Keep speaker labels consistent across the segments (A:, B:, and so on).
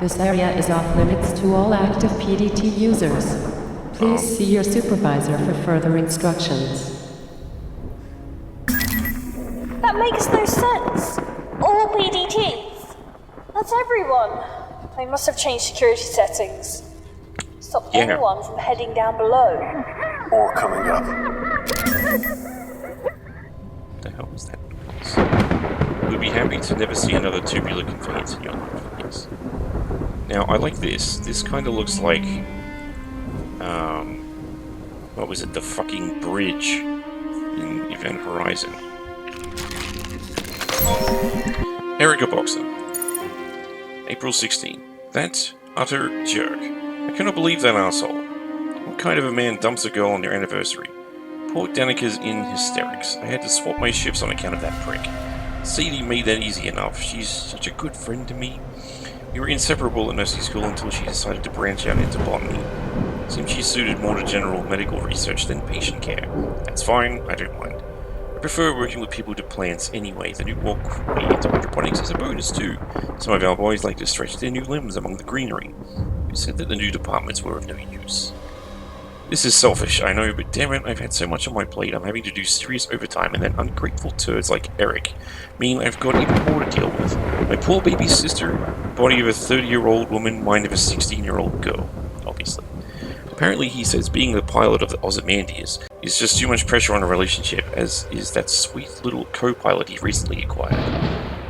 A: This area is off limits to all active PDT users. Please see your supervisor for further instructions.
B: That makes no sense. All PDTs. That's everyone. They must have changed security settings. Stop anyone from heading down below.
C: Or coming up.
D: What the hell was that noise? You'll be happy to never see another tubular conveyance in your life, yes. Now, I like this. This kind of looks like, what was it, the fucking bridge in Event Horizon. Erica Boxer. April 16. That utter jerk. I cannot believe that asshole. What kind of a man dumps a girl on their anniversary? Poor Danica's in hysterics. I had to swap my shifts on account of that prick. Sadie made that easy enough. She's such a good friend to me. We were inseparable at nursing school until she decided to branch out into botany. Seems she's suited more to general medical research than patient care. That's fine, I don't mind. I prefer working with people to plants anyway. The new walkway into hydroponics is a bonus too. Some of our boys like to stretch their new limbs among the greenery. We said that the new departments were of no use. This is selfish, I know, but damn it, I've had so much on my plate. I'm having to do serious overtime, and then ungrateful turds like Eric mean I've got even more to deal with. My poor baby sister, body of a 30-year-old woman, mind of a 16-year-old girl, obviously. Apparently he says being the pilot of the Ozymandias is just too much pressure on a relationship, as is that sweet little co-pilot he recently acquired.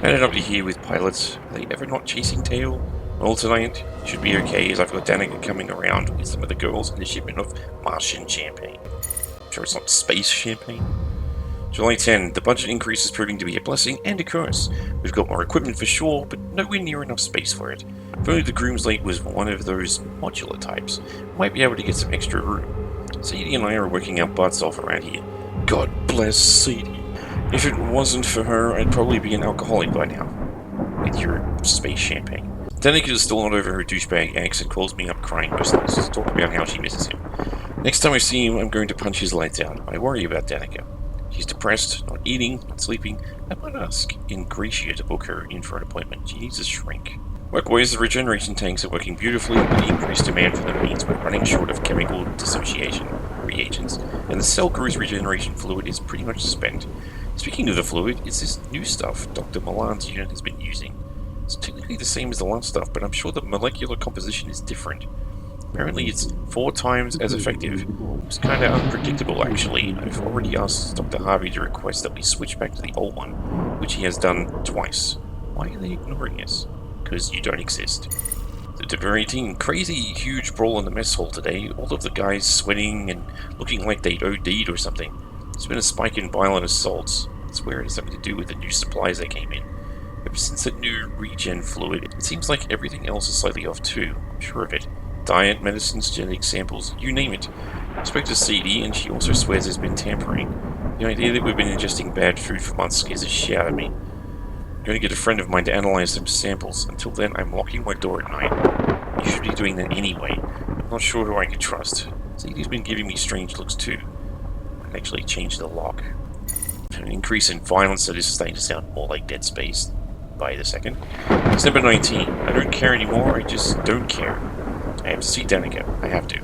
D: Added up to here with pilots, are they ever not chasing tail? Well, tonight should be okay, as I've got Danica coming around with some of the girls and a shipment of Martian champagne. I'm sure it's not space champagne. July 10, the budget increase is proving to be a blessing and a curse. We've got more equipment for sure, but nowhere near enough space for it. If only the Groom's Lake was one of those modular types, we might be able to get some extra room. Sadie and I are working our butts off around here. God bless Sadie. If it wasn't for her, I'd probably be an alcoholic by now. With your space champagne. Danica is still not over her douchebag ex and calls me up crying merciless to talk about how she misses him. Next time I see him, I'm going to punch his lights out. I worry about Danica. She's depressed, not eating, not sleeping. I might ask Ingratia to book her in for an appointment. She needs a shrink. Work-wise, the regeneration tanks are working beautifully, but the increased demand for them means we're running short of chemical dissociation reagents, and the cell growth regeneration fluid is pretty much spent. Speaking of the fluid, it's this new stuff Dr. Milan's unit has been using. It's technically the same as the last stuff, but I'm sure the molecular composition is different. Apparently it's 4 times as effective. It's kinda unpredictable actually. I've already asked Dr. Harvey to request that we switch back to the old one, which he has done twice. Why are they ignoring us? Because you don't exist. September 18, crazy huge brawl in the mess hall today. All of the guys sweating and looking like they'd OD'd or something. There's been a spike in violent assaults. I swear it has something to do with the new supplies that came in. Ever since that new regen fluid, it seems like everything else is slightly off too. I'm sure of it. Diet, medicines, genetic samples, you name it. I spoke to CD, and she also swears there's been tampering. The idea that we've been ingesting bad food for months scares the shit out of me. I'm going to get a friend of mine to analyze some samples. Until then, I'm locking my door at night. You should be doing that anyway. I'm not sure who I can trust. CD's been giving me strange looks too. I'd actually change the lock. An increase in violence, so this is starting to sound more like Dead Space by the second. December 19. I don't care anymore, I just don't care. I have to see Danica. I have to.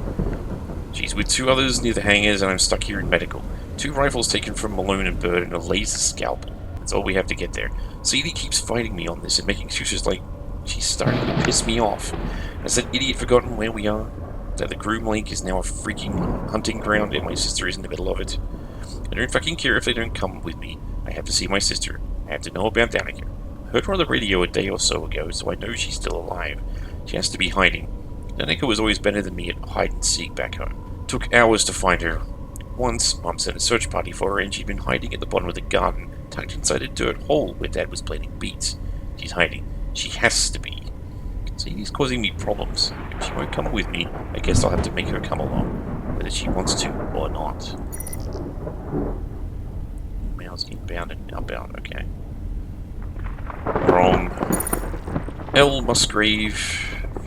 D: She's with 2 others near the hangars, and I'm stuck here in medical. 2 rifles taken from Malone and Bird and a laser scalpel. That's all we have to get there. CD keeps fighting me on this and making excuses like she's starting to piss me off. Has that idiot forgotten where we are? That the Groom Lake is now a freaking hunting ground and my sister is in the middle of it? I don't fucking care if they don't come with me. I have to see my sister. I have to know about Danica. I heard her on the radio a day or so ago, so I know she's still alive. She has to be hiding. Danica was always better than me at hide-and-seek back home. Took hours to find her. Once, Mom sent a search party for her, and she'd been hiding at the bottom of the garden, tucked inside a dirt hole where Dad was playing beats. She's hiding. She has to be. See, he's causing me problems. If she won't come with me, I guess I'll have to make her come along, whether she wants to or not. Emails inbound and outbound, okay. Wrong. L. Musgrave,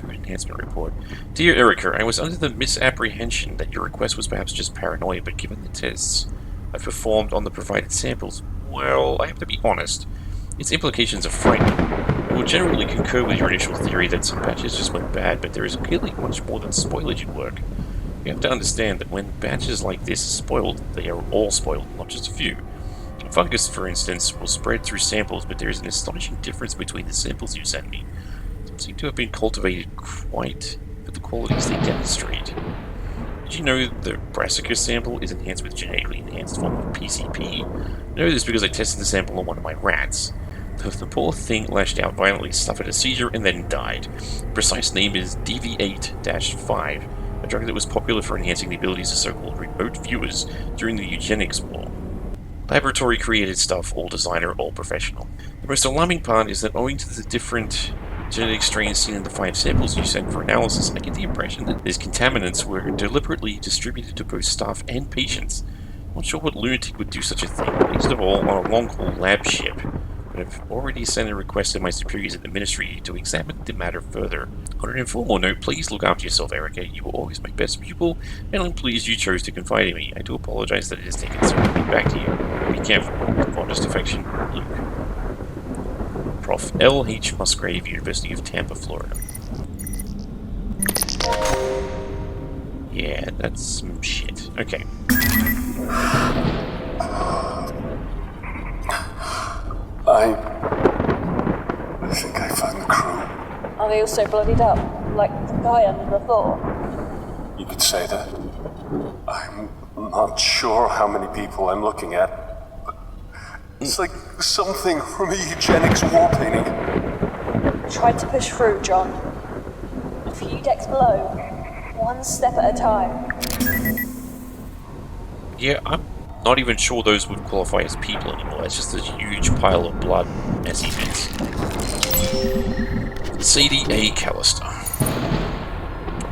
D: Food Enhancement Report. Dear Erica, I was under the misapprehension that your request was perhaps just paranoia, but given the tests I've performed on the provided samples, well, I have to be honest. Its implications are frightening. I will generally concur with your initial theory that some batches just went bad, but there is clearly much more than spoilage at work. You have to understand that when batches like this are spoiled, they are all spoiled, not just a few. A fungus, for instance, will spread through samples, but there is an astonishing difference between the samples you send me. Some seem to have been cultivated quite for the qualities they demonstrate. Did you know the brassica sample is enhanced with genetically enhanced form of PCP? I know this because I tested the sample on one of my rats. The poor thing lashed out violently, suffered a seizure, and then died. The precise name is DV8-5, a drug that was popular for enhancing the abilities of so-called remote viewers during the eugenics war. Laboratory-created stuff, all designer, all professional. The most alarming part is that owing to the different genetic strains seen in the 5 samples you sent for analysis, I get the impression that these contaminants were deliberately distributed to both staff and patients. I'm not sure what lunatic would do such a thing, least of all on a long-haul lab ship. But I've already sent a request to my superiors at the Ministry to examine the matter further. On an informal note, please look after yourself, Erica. You were always my best pupil, and I'm pleased you chose to confide in me. I do apologize that it has taken so long to get back to you. Be careful. Fondest affection, Luke. Prof. L.H. Musgrave, University of Tampa, Florida. Yeah, that's some shit. Okay.
C: I think I found the crew.
B: Are they also bloodied up, like the guy under the floor?
C: You could say that. I'm not sure how many people I'm looking at, but it's like something from a eugenics war painting.
B: Try to push through, John. A few decks below, one step at a time.
D: Yeah, I'm not even sure those would qualify as people anymore. It's just this huge pile of blood as he fits. Sadie A. Callister.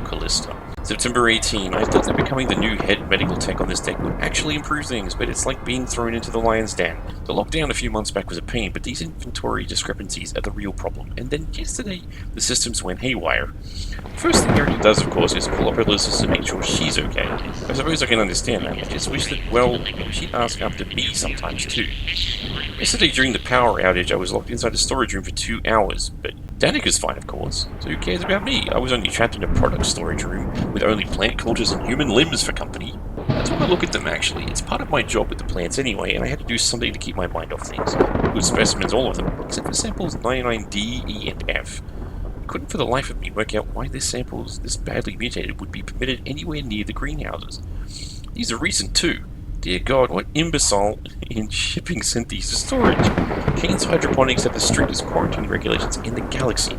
D: Callista. September 18. I thought that becoming the new head medical tech on this deck would actually improve things, but it's like being thrown into the lion's den. The lockdown a few months back was a pain, but these inventory discrepancies are the real problem. And then yesterday, the systems went haywire. First thing Erica does, of course, is call up her Liz to make sure she's okay. I suppose I can understand that. I just wish that, well, she'd ask after me sometimes too. Yesterday during the power outage, I was locked inside a storage room for 2 hours, but Danica's fine, of course, so who cares about me? I was only trapped in a product storage room with only plant cultures and human limbs for company. That's why I look at them, actually. It's part of my job with the plants anyway, and I had to do something to keep my mind off things. Good specimens, all of them, except for samples 99D, E, and F. I couldn't for the life of me work out why these samples, this badly mutated, would be permitted anywhere near the greenhouses. These are recent, too. Dear God, what imbecile in shipping sent these to storage? Kane's hydroponics have the strictest quarantine regulations in the galaxy.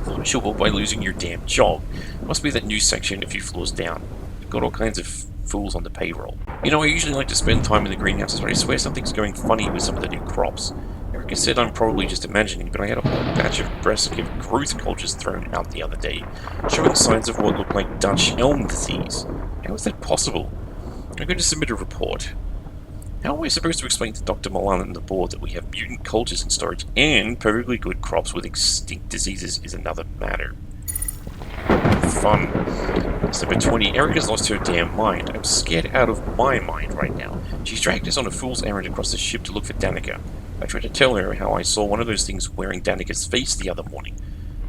D: I'm sure by losing your damn job. Must be that new section a few floors down. You've got all kinds of fools on the payroll. You know, I usually like to spend time in the greenhouses, but I swear something's going funny with some of the new crops. Erica said I'm probably just imagining, but I had a whole batch of brassica growth cultures thrown out the other day, showing signs of what looked like Dutch elm disease. How is that possible? I'm going to submit a report. How am I supposed to explain to Dr. Milan and the board that we have mutant cultures in storage and perfectly good crops with extinct diseases is another matter? Fun. December 20. Erica's lost her damn mind. I'm scared out of my mind right now. She's dragged us on a fool's errand across the ship to look for Danica. I tried to tell her how I saw one of those things wearing Danica's face the other morning.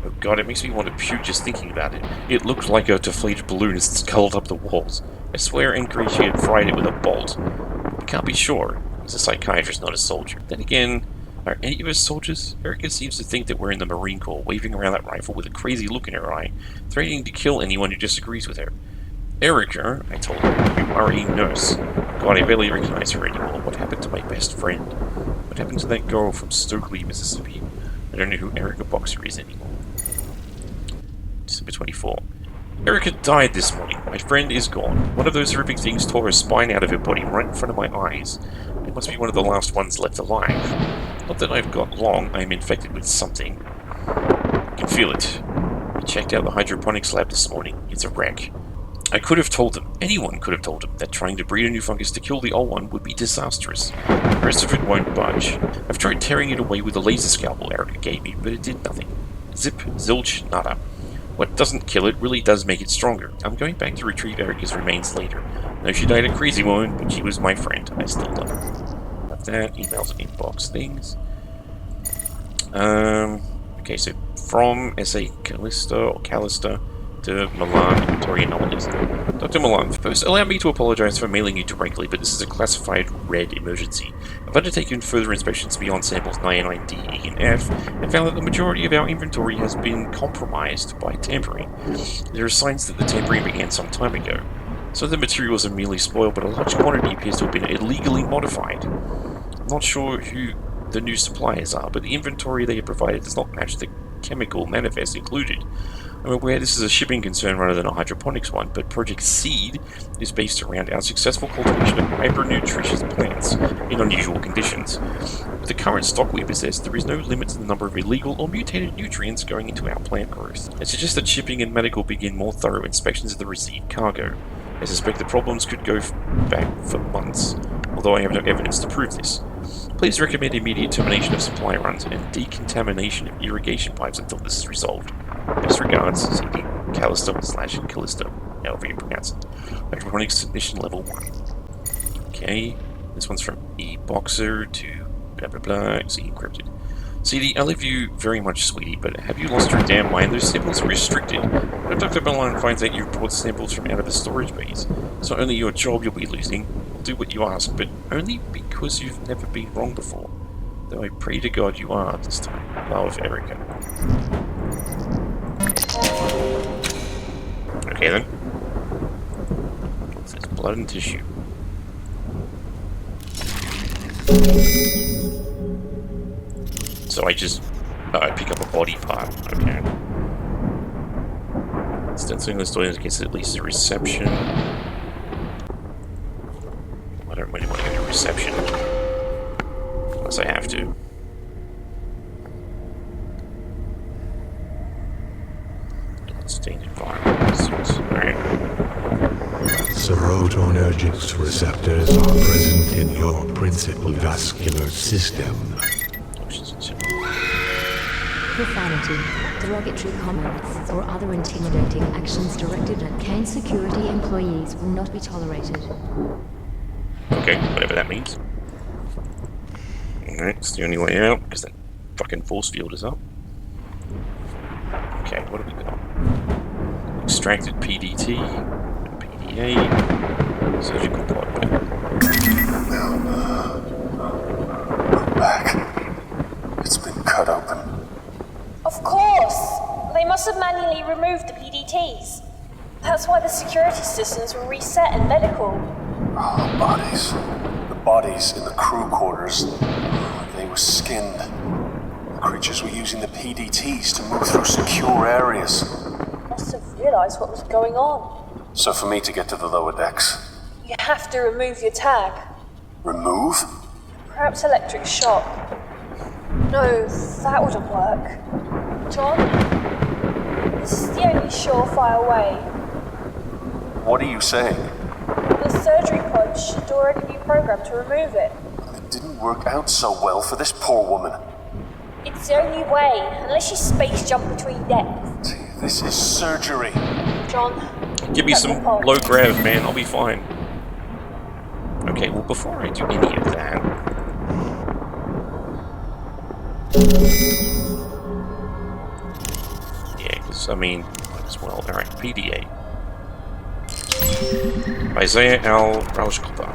D: Oh god, it makes me want to puke just thinking about it. It looked like a deflated balloon as it sculled up the walls. I swear Anchorage she had fried it with a bolt. I can't be sure. He's a psychiatrist, not a soldier. Then again, are any of us soldiers? Erica seems to think that we're in the Marine Corps, waving around that rifle with a crazy look in her eye, threatening to kill anyone who disagrees with her. Erica, I told her, you are a nurse. God, I barely recognize her anymore. What happened to my best friend? What happened to that girl from Stokely, Mississippi? I don't know who Erica Boxer is anymore. December 24. Erica died this morning. My friend is gone. One of those horrific things tore her spine out of her body right in front of my eyes. It must be one of the last ones left alive. Not that I've got long, I am infected with something. I can feel it. I checked out the hydroponics lab this morning. It's a wreck. I could have told them, anyone could have told them, that trying to breed a new fungus to kill the old one would be disastrous. The rest of it won't budge. I've tried tearing it away with the laser scalpel Erica gave me, but it did nothing. Zip, zilch, nada. What doesn't kill it really does make it stronger. I'm going back to retrieve Erica's remains later. I know she died a crazy woman, but she was my friend. I still love her. Got that. Emails and inbox things. Okay, so from SA Callista to Milan inventory anomalies. Dr. Milan, first, allow me to apologize for mailing you directly, but this is a classified red emergency. I've undertaken further inspections beyond samples 99D, E, and F, and found that the majority of our inventory has been compromised by tampering. There are signs that the tampering began some time ago. Some of the materials are merely spoiled, but a large quantity appears to have been illegally modified. I'm not sure who the new suppliers are, but the inventory they have provided does not match the chemical manifest included. I'm aware this is a shipping concern rather than a hydroponics one, but Project Seed is based around our successful cultivation of hyper-nutritious plants in unusual conditions. With the current stock we possess, there is no limit to the number of illegal or mutated nutrients going into our plant growth. I suggest that shipping and medical begin more thorough inspections of the received cargo. I suspect the problems could go back for months, although I have no evidence to prove this. Please recommend immediate termination of supply runs and decontamination of irrigation pipes until this is resolved. Best regards, CD Callista/Callisto, however you pronounce it. Hydroponics submission level 1. Okay, this one's from E-Boxer to blah blah blah, C encrypted. CD, I love you very much, sweetie, but have you lost your damn mind? Those samples are restricted. When Dr. Milan finds out you've brought samples from out of the storage bays, it's not only your job you'll be losing, we'll do what you ask, but only because you've never been wrong before. Though I pray to God you are this time. Love, Erica. Okay then. It says blood and tissue. So I just pick up a body part. Okay. Stenciling the story indicates at least a reception. I don't really want to go to reception unless I have to. Stained environment. Alright.
E: Serotonergic receptors are present in your principal vascular system.
F: Profanity, derogatory comments, or other intimidating actions directed at Kane security employees will not be tolerated.
D: Okay, whatever that means. Alright, it's the only way out, because that fucking force field is up. Okay, what have we got? Extracted PDT, PDA, surgical pod.
C: We're back. It's been cut open.
B: Of course! They must have manually removed the PDTs. That's why the security systems were reset in medical.
C: Oh, the bodies. The bodies in the crew quarters. They were skinned. The creatures were using the PDTs to move through secure areas.
B: Must have realized what was going on.
C: So for me to get to the lower decks...
B: You have to remove your tag.
C: Remove?
B: Perhaps electric shock. No, that wouldn't work. John? This is the only surefire way.
C: What are you saying?
B: The surgery pod should already be programmed to remove it.
C: It didn't work out so well for this poor woman.
B: It's the only way, unless you space jump between decks.
C: This is surgery.
B: John,
D: give me some low grav, man. I'll be fine. Okay, well, before I do any of that... Yeah, because, I mean, might as well. Alright, PDA. Isaiah L. Rauschkopper.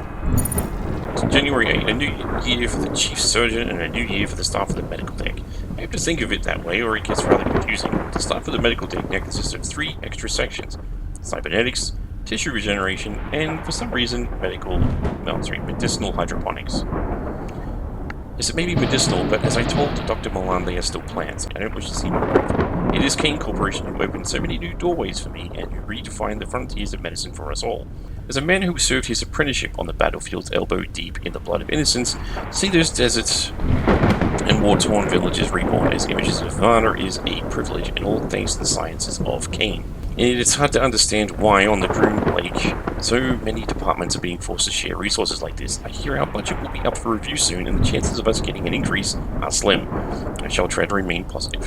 D: January 8, a new year for the chief surgeon and a new year for the staff of the medical deck. I have to think of it that way, or it gets rather confusing. The staff of the medical deck now consists of 3 extra sections: cybernetics, tissue regeneration, and for some reason, medicinal hydroponics. Yes, it may be medicinal, but as I told Dr. Milan, they are still plants. I don't wish to seem ungrateful. It is Kane Corporation who opened so many new doorways for me and who redefined the frontiers of medicine for us all. As a man who served his apprenticeship on the battlefield's elbow deep in the blood of innocence, to see those deserts and war-torn villages reborn as images of Nirvana is a privilege, and all thanks to the sciences of Kane. And it's hard to understand why on the Groom Lake so many departments are being forced to share resources like this. I hear our budget will be up for review soon, and the chances of us getting an increase are slim. I shall try to remain positive.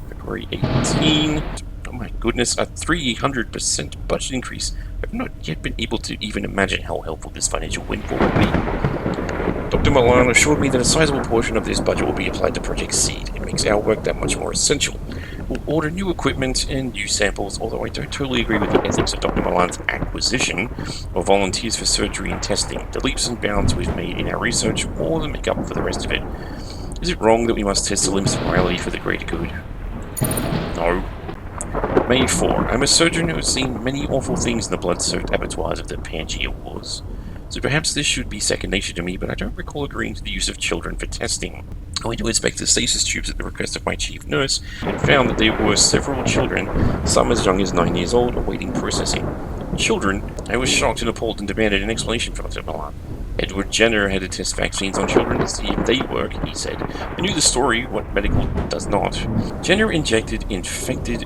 D: February 18. Oh my goodness, a 300% budget increase. I've not yet been able to even imagine how helpful this financial windfall will be. Dr. Milan assured me that a sizable portion of this budget will be applied to Project Seed. It makes our work that much more essential. We'll order new equipment and new samples, although I don't totally agree with the ethics of Dr. Milan's acquisition of volunteers for surgery and testing. The leaps and bounds we've made in our research more than make up for the rest of it. Is it wrong that we must test Salim's morality for the greater good? No. May 4. I'm a surgeon who has seen many awful things in the blood-soaked abattoirs of the Pangea Wars. So perhaps this should be second nature to me, but I don't recall agreeing to the use of children for testing. I went to inspect the stasis tubes at the request of my chief nurse and found that there were several children, some as young as 9 years old, awaiting processing. Children? I was shocked and appalled and demanded an explanation from Dr. Milan. Edward Jenner had to test vaccines on children to see if they work, he said. I knew the story, what medical does not. Jenner injected infected,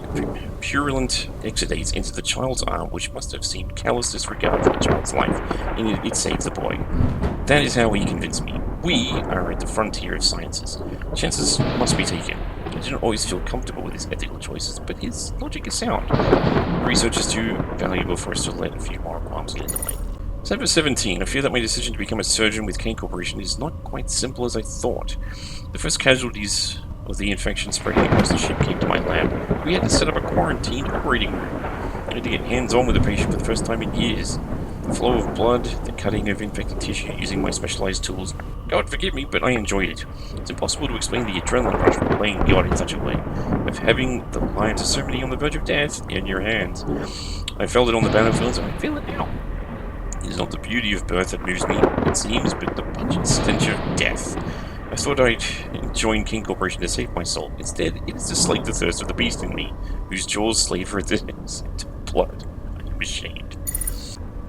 D: purulent exudates into the child's arm, which must have seemed callous disregard for the child's life, and it saved the boy. That is how he convinced me. We are at the frontier of sciences. Chances must be taken. I didn't always feel comfortable with his ethical choices, but his logic is sound. Research is too valuable for us to let a few moral qualms get in the way. December 17. I fear that my decision to become a surgeon with Kane Corporation is not quite simple as I thought. The first casualties of the infection spreading across the ship came to my lab. We had to set up a quarantine operating room. I had to get hands-on with the patient for the first time in years. The flow of blood, the cutting of infected tissue using my specialized tools. God forgive me, but I enjoyed it. It's impossible to explain the adrenaline rush of playing God in such a way, of having the lives of so many on the verge of death in your hands. I felt it on the battlefields, and I feel it now. It is not the beauty of birth that moves me, it seems, but the pungent stench of death. I thought I'd join King Corporation to save my soul. Instead, it is to slake the thirst of the beast in me, whose jaws slave for the scent of blood. I am ashamed.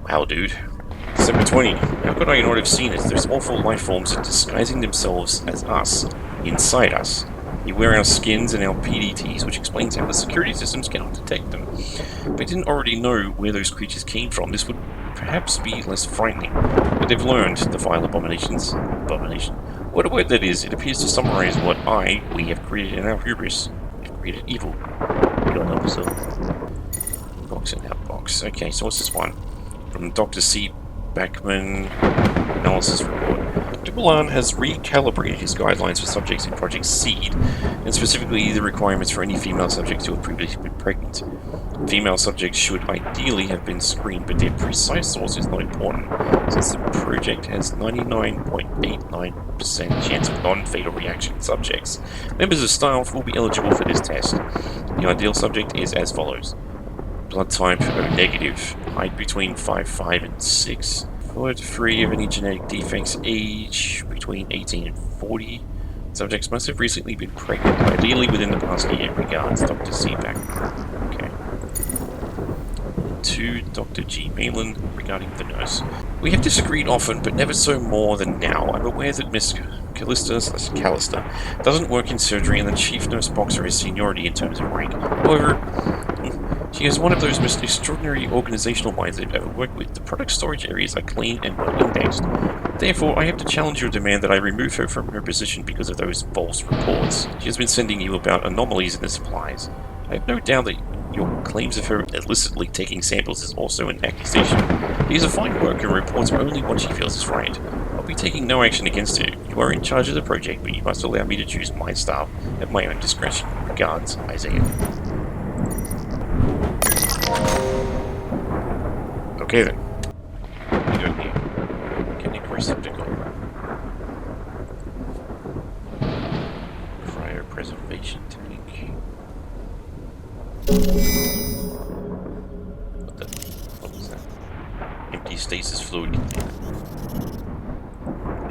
D: Wow, dude. December 20. How could I not have seen it? Those awful life forms are disguising themselves as us, inside us. They wear our skins and our PDTs, which explains how the security systems cannot detect them. If I didn't already know where those creatures came from, this would perhaps be less frightening. But they've learned, the vile abominations. Abomination. What a word that is. It appears to summarize what we have created in our hubris. We've created evil. God help us all. Box and out box. Okay, so what's this one? From Dr. C. Backman Analysis Report. Dr. Milan has recalibrated his guidelines for subjects in Project Seed, and specifically the requirements for any female subjects who have previously been pregnant. Female subjects should ideally have been screened, but their precise source is not important, since the project has 99.89% chance of non-fatal reaction in subjects. Members of staff will be eligible for this test. The ideal subject is as follows. Blood type O negative, height between 5'5" and 6, foot free of any genetic defects, age between 18 and 40. Subjects must have recently been pregnant, ideally within the past year. Regards, Dr. C. Backman. Okay. To Dr. G. Malin regarding the nurse. We have disagreed often, but never so more than now. I'm aware that Miss Callister doesn't work in surgery, and the chief nurse Boxer has seniority in terms of rank. However, she is one of those most extraordinary organizational minds I've ever worked with. The product storage areas are clean and well indexed. Therefore, I have to challenge your demand that I remove her from her position because of those false reports. She has been sending you about anomalies in the supplies. I have no doubt that your claims of her illicitly taking samples is also an accusation. She is a fine worker and reports only what she feels is right. I'll be taking no action against her. You are in charge of the project, but you must allow me to choose my staff at my own discretion. Regards, Isaiah. Okay then. What are we doing here? Getting a receptacle. Cryopreservation tank. What was that? Empty stasis fluid container.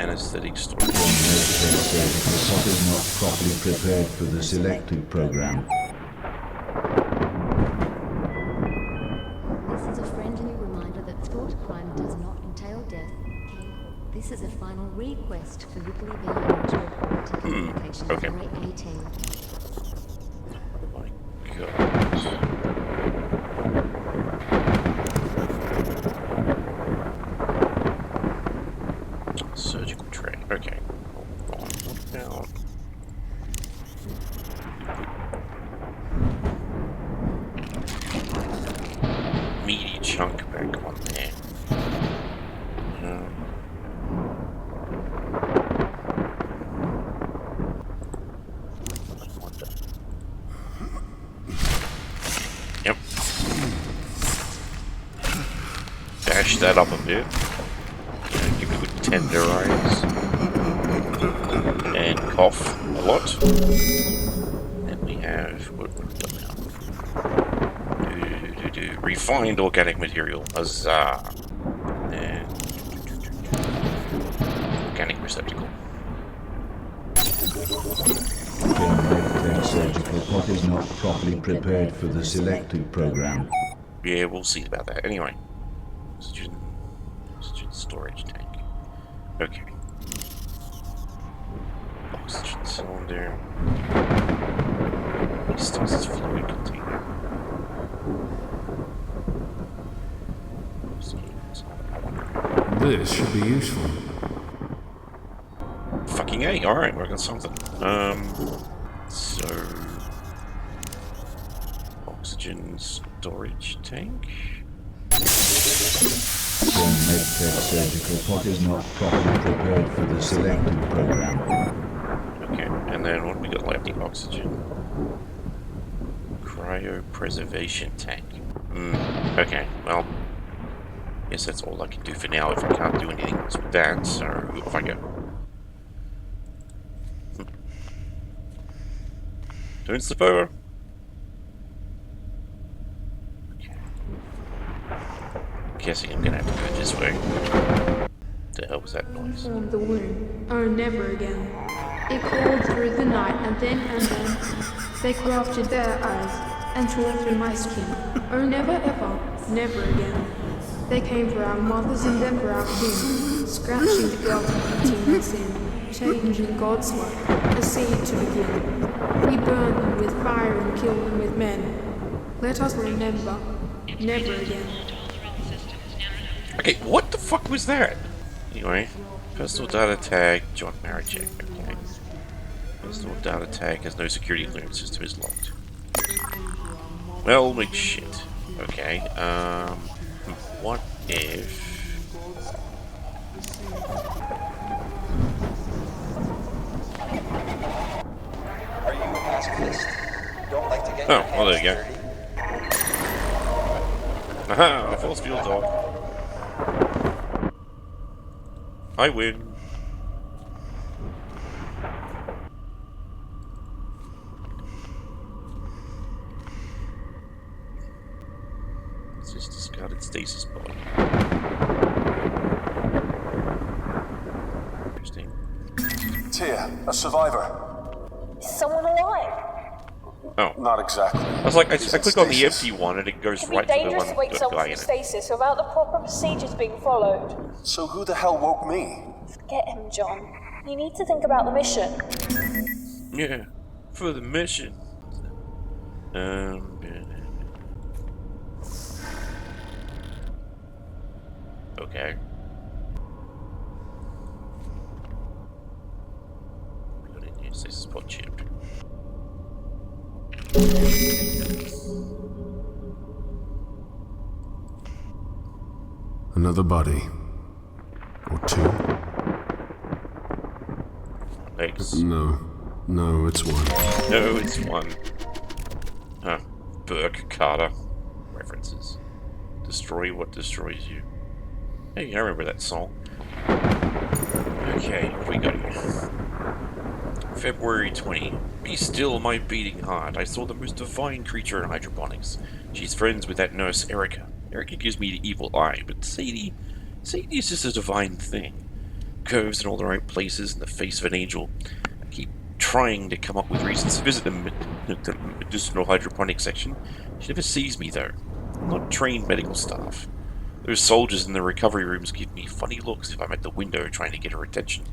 D: Anesthetic storage.
G: The pod is not properly prepared for the selective program.
F: This is a final request for Ripley Bell to report to communication
D: okay.
F: 318.
D: Oh my god. Surgical tray. Okay. Hold on. What about meaty chunk back on there? bash that up a bit. Give it a good tenderize. And cough a lot. And we have what we've got now. Refined organic material. Huzzah. And organic receptacle.
G: Their surgical pot is not properly prepared for the selective program.
D: Yeah, we'll see about that. Anyway. Oxygen storage tank. Okay. Oxygen cylinder. Stasis fluid container.
E: This should be useful.
D: Fucking A, alright, we're on something. So... Oxygen storage tank?
G: The MedTech surgical pot is not properly prepared for the selective program.
D: Okay, and then what have we got left? The oxygen. Cryopreservation tank. Okay, well... Guess that's all I can do for now if I can't do anything else with that, so off I go. Don't slip over. Okay. Guessing I'm gonna have to go this way. The hell was that noise?
H: Formed the womb. Oh, never again. It crawled through the night and then they grafted their eyes and tore through my skin. Oh, never ever, never again. They came for our mothers and then for our kin, scratching the guilt of routine and sin, changing God's life, a seed to begin. We burn them with fire and kill them with men. Let us remember, never again.
D: Okay, what the fuck was that? Anyway, personal data tag, John Maricek. Okay. Personal data tag has no security clearance system is locked. Well, like shit. Okay, what if...
I: Are you a pacifist? Don't like to get
D: Oh, well there you go. Aha, a force field dog. I win. It's just discarded stasis pod. Interesting.
C: Tia, a survivor.
B: Is someone alive?
D: Oh.
C: Not exactly.
D: I was like, I click on the
C: Stasis.
D: empty one and it goes
B: It can be
D: right to the
B: dangerous
D: one
B: to wake
D: with the
B: someone
D: guy
B: from
D: in it.
B: stasis without the proper procedures being followed.
C: So who the hell woke me?
B: Forget him, John. You need to think about the mission.
D: Yeah, for the mission. Okay. We got in here, stasis pod chipped.
E: Another body. Or two.
D: Legs.
E: No, it's one.
D: No, it's one. Huh. Burke Carter. References. Destroy what destroys you. Hey, I remember that song. Okay, what do we got here? February 20. Be still, my beating heart. I saw the most divine creature in hydroponics. She's friends with that nurse, Erica. Erica gives me the evil eye, but Sadie is just a divine thing. Curves in all the right places in the face of an angel. I keep trying to come up with reasons to visit the medicinal hydroponics section. She never sees me, though. I'm not trained medical staff. Those soldiers in the recovery rooms give me funny looks if I'm at the window trying to get her attention.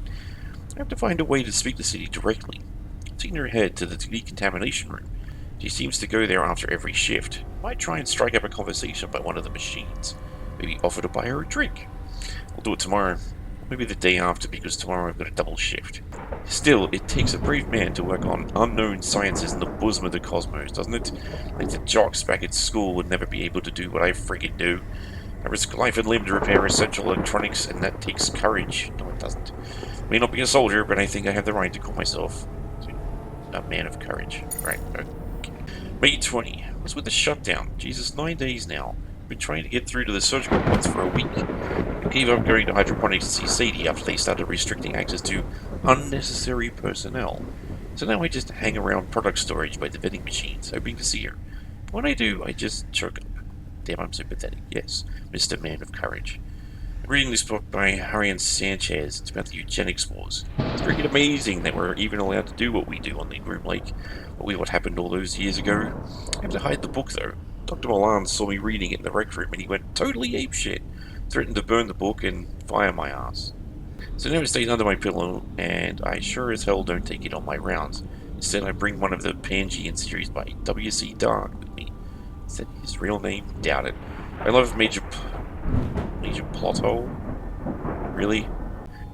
D: I have to find a way to speak to Sadie directly. I've seen her head to the decontamination room. She seems to go there after every shift. Might try and strike up a conversation by one of the machines. Maybe offer to buy her a drink. I'll do it tomorrow. Maybe the day after, because tomorrow I've got a double shift. Still, it takes a brave man to work on unknown sciences in the bosom of the cosmos, doesn't it? Like the jocks back at school would never be able to do what I friggin' do. I risk life and limb to repair essential electronics, and that takes courage. No, it doesn't. I may not be a soldier, but I think I have the right to call myself a man of courage. Right, okay. May 20. What's with the shutdown? Jesus, 9 days now. been trying to get through to the surgical pods for a week. I gave up going to hydroponics to see Sadie after they started restricting access to unnecessary personnel. So now I just hang around product storage by the vending machines, hoping to see her. But when I do, I just choke up. Damn, I'm so pathetic. Yes, Mr. Man of Courage. I'm reading this book by Ariane Sanchez. It's about the eugenics wars. It's freaking amazing that we're even allowed to do what we do on the Groom Lake. What happened all those years ago. I had to hide the book though. Dr. Milan saw me reading it in the rec room and he went totally apeshit. Threatened to burn the book and fire my ass. So now it stays under my pillow, and I sure as hell don't take it on my rounds. Instead, I bring one of the Pangean series by W.C. Dark with me. Is that his real name? Doubt it. I love Major Plot Hole. Really?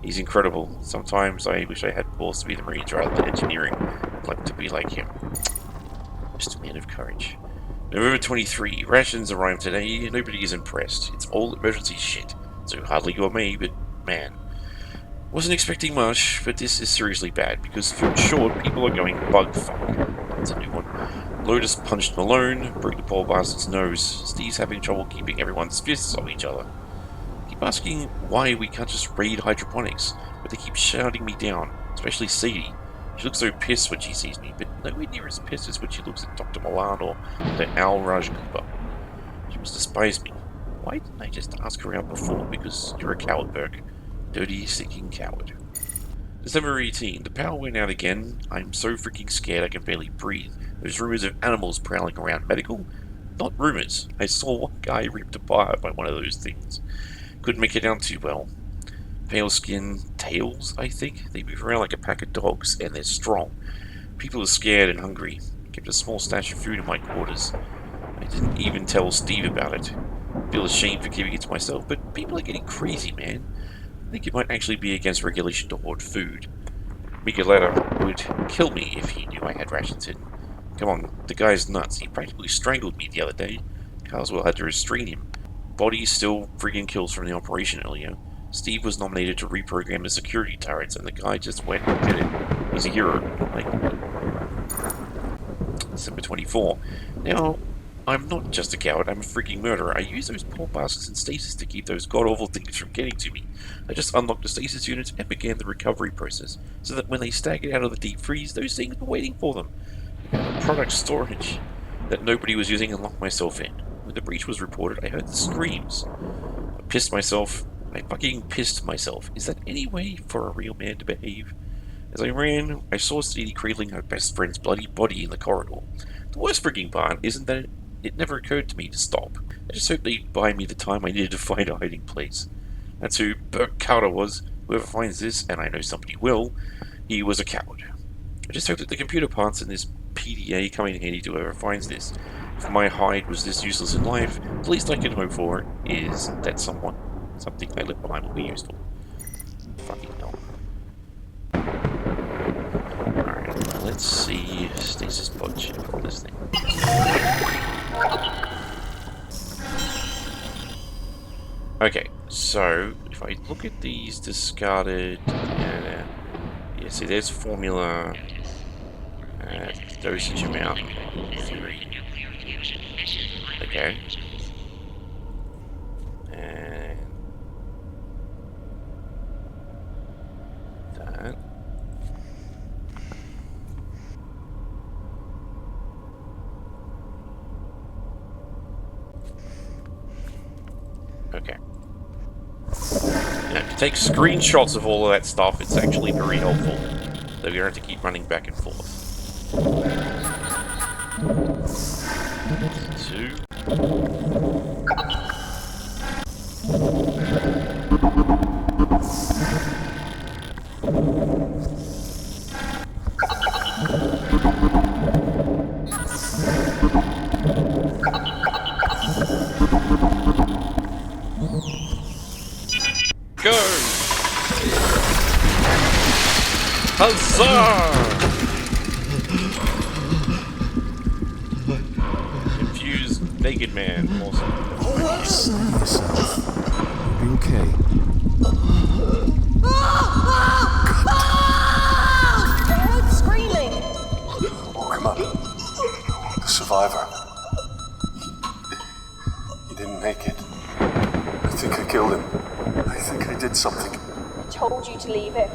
D: He's incredible. Sometimes I wish I had balls to be the Marines rather than engineering. I'd like to be like him. Mr. Man of Courage. November 23. Rations arrived today. Nobody is impressed. It's all emergency shit. So hardly gourmet, but man. Wasn't expecting much, but this is seriously bad, because food short, people are going bug fuck. That's a new one. Lotus punched Malone, broke the poor bastard's nose. Steve's having trouble keeping everyone's fists off each other. I keep asking why we can't just raid hydroponics, but they keep shouting me down, especially Sadie. She looks so pissed when she sees me, but nowhere near as pissed as when she looks at Dr. Milan or the Al Raj Cooper. She must despise me. Why didn't I just ask her out before? Because you're a coward, Burke. Dirty, sinking coward. December 18. The power went out again. I'm so freaking scared I can barely breathe. There's rumors of animals prowling around. Medical? Not rumors. I saw one guy ripped apart by one of those things. Couldn't make it out too well. Pale skin tails, I think. They move around like a pack of dogs, and they're strong. People are scared and hungry. Kept a small stash of food in my quarters. I didn't even tell Steve about it. Feel ashamed for keeping it to myself, but people are getting crazy, man. I think it might actually be against regulation to hoard food. Micheletta would kill me if he knew I had rations hidden. Come on, the guy's nuts. He practically strangled me the other day. Carswell had to restrain him. Body still friggin' kills from the operation earlier. Steve was nominated to reprogram the security turrets, and the guy just went and did it. He's a hero. December 24. Now, I'm not just a coward, I'm a freaking murderer. I use those poor bastards in stasis to keep those god-awful things from getting to me. I just unlocked the stasis units and began the recovery process, so that when they staggered out of the deep freeze, those things were waiting for them. I got product storage that nobody was using and locked myself in. When the breach was reported, I heard the screams. I fucking pissed myself. Is that any way for a real man to behave? As I ran, I saw Sadie cradling her best friend's bloody body in the corridor. The worst freaking part isn't that it never occurred to me to stop. I just hoped they'd buy me the time I needed to find a hiding place. That's who Burke Carter was. Whoever finds this, and I know somebody will, he was a coward. I just hope that the computer parts in this PDA come in handy to whoever finds this. If my hide was this useless in life, the least I can hope for is that something I left behind will be useful. Fucking hell. Alright, well, let's see Stasis pod check on this thing. Okay, so if I look at these discarded, yeah, see there's formula, dosage amount, 3. Okay. And that. Okay. Now, if you take screenshots of all of that stuff, it's actually very helpful. So you don't have to keep running back and forth. 2. Go! Huzzah! Confused naked man. Awesome.
C: Steady yourself. You'll be okay.
B: Dad screaming!
C: Woke him up. The survivor. He didn't make think I killed him. I think I did something.
B: I told you to leave him.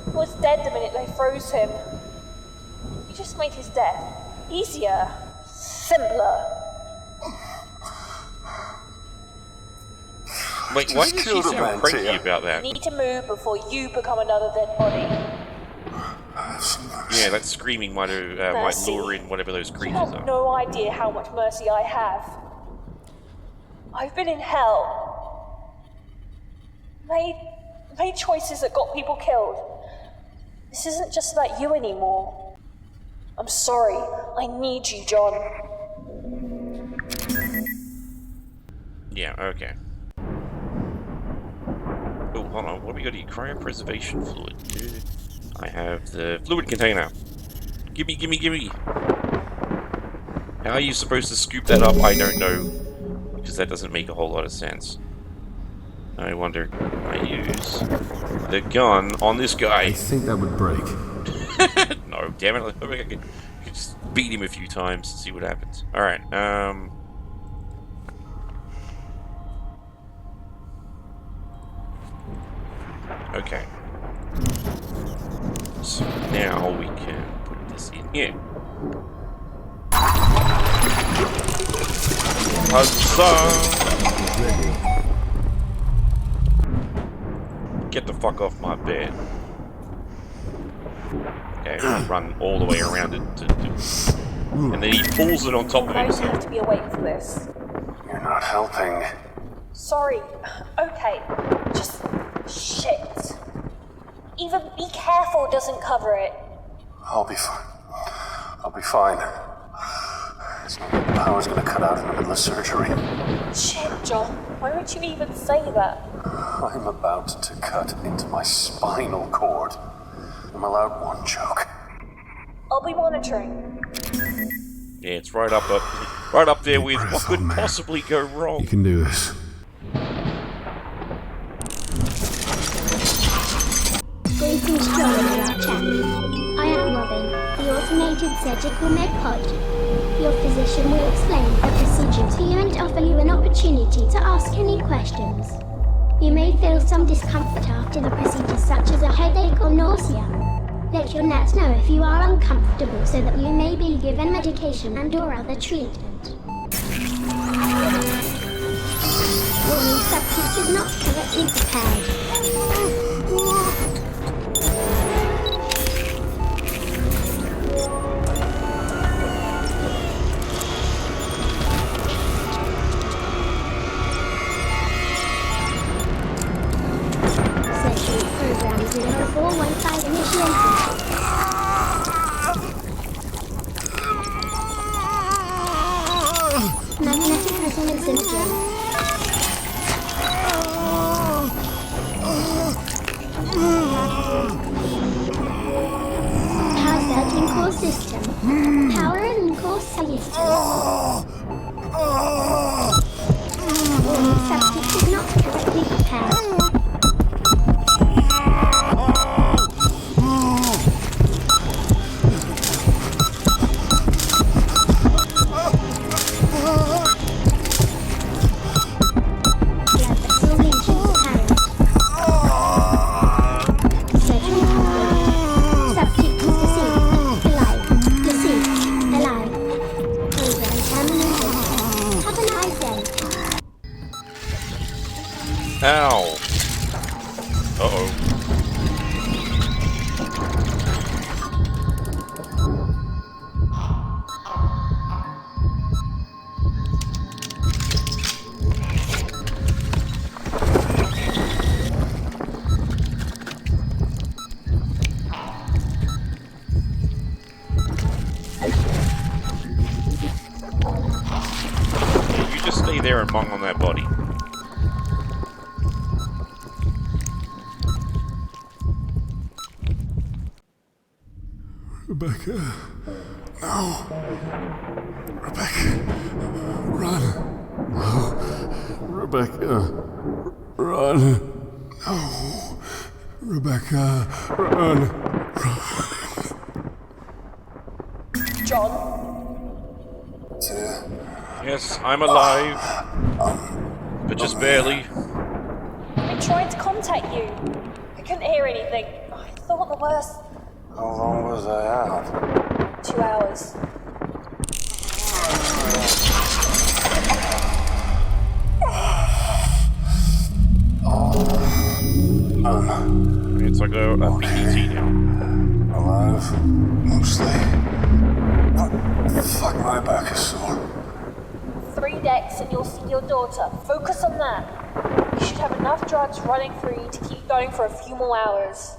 B: He was dead the minute they froze him. You just made his death easier, simpler.
D: Wait, why did she sound cranky about that?
B: You need to move before you become another dead body.
D: Yeah, that screaming might lure in whatever those creatures
B: You have
D: are.
B: no idea how much mercy I have. I've been in hell. Made choices that got people killed. This isn't just about you anymore. I'm sorry. I need you, John.
D: Yeah, okay. Oh, hold on. What do we got here? Cryopreservation fluid. I have the fluid container. Gimme, gimme, gimme. How are you supposed to scoop that up? I don't know. Because that doesn't make a whole lot of sense. I wonder, I use the gun on this guy.
J: I think that would break.
D: No, damn it. I could just beat him a few times and see what happens. Alright, okay. So now we can put this in here. Huzzah!
G: Ready.
D: Get the fuck off my bed. Okay, run all the way around it. And then he pulls it on top of
B: I
D: himself.
B: have to be awake for this.
C: You're not helping.
B: Sorry. Okay. Just shit. Even be careful doesn't cover it.
C: I'll be fine. I'll be fine. It's not like the power's gonna cut out in the middle of surgery.
B: Shit, John. Why would you even say that?
C: I'm about to cut into my spinal cord. I'm allowed one joke.
B: I'll be monitoring.
D: Yeah, it's right up there with what could possibly go wrong.
J: You can do this.
K: Greetings, John and our chap. I am Robin, the automated surgical med pod. Your physician will explain the procedure to you and offer you an opportunity to ask any questions. You may feel some discomfort after the procedure, such as a headache or nausea. Let your nurse know if you are uncomfortable so that you may be given medication and/or other treatment. Warning, substance is not correctly prepared. Program 0415 initiated. Magnetic resonance imaging. Power surging core system. Power and core system. Warning, substance is not correctly prepared.
D: Ow. Uh-oh. You just stay there and mong on that body.
J: Rebecca. No. Rebecca. Run. No. Rebecca. Run. No. Rebecca. Run.
B: John?
D: Yes, I'm alive. But just barely.
B: trying to contact you. I couldn't hear anything. I thought the worst.
C: How long was I out?
B: 2 hours.
D: It's like a PDT now.
C: Alive, mostly. Fuck, my back is sore.
B: 3 decks and you'll see your daughter. Focus on that. You should have enough drugs running through you to keep going for a few more hours.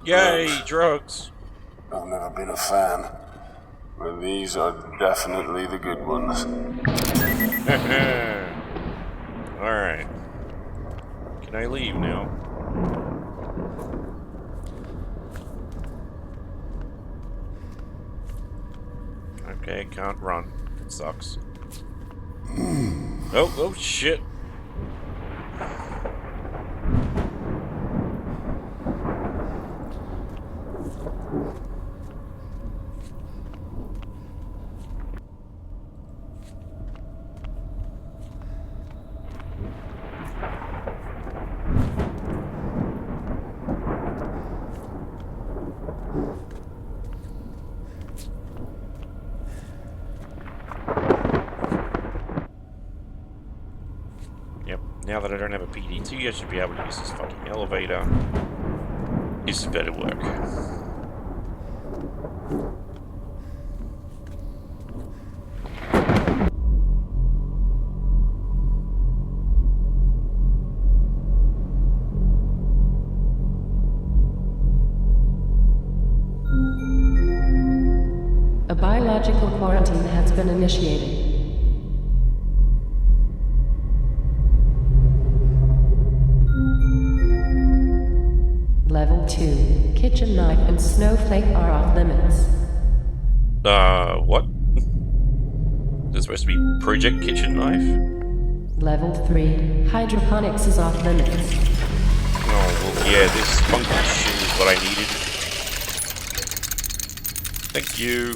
D: Yay, drugs.
C: I've never been a fan, but these are definitely the good ones.
D: Alright. Can I leave now? Okay, can't run. It sucks. Oh shit. Now that I don't have a PDT, I should be able to use this fucking elevator. This better work.
A: A biological quarantine has been initiated. Level 2. Kitchen knife and snowflake are off limits.
D: What? There's supposed to be Project Kitchen Knife?
A: Level 3. Hydroponics is off limits.
D: Oh, well, yeah, this funky shit is what I needed. Thank you.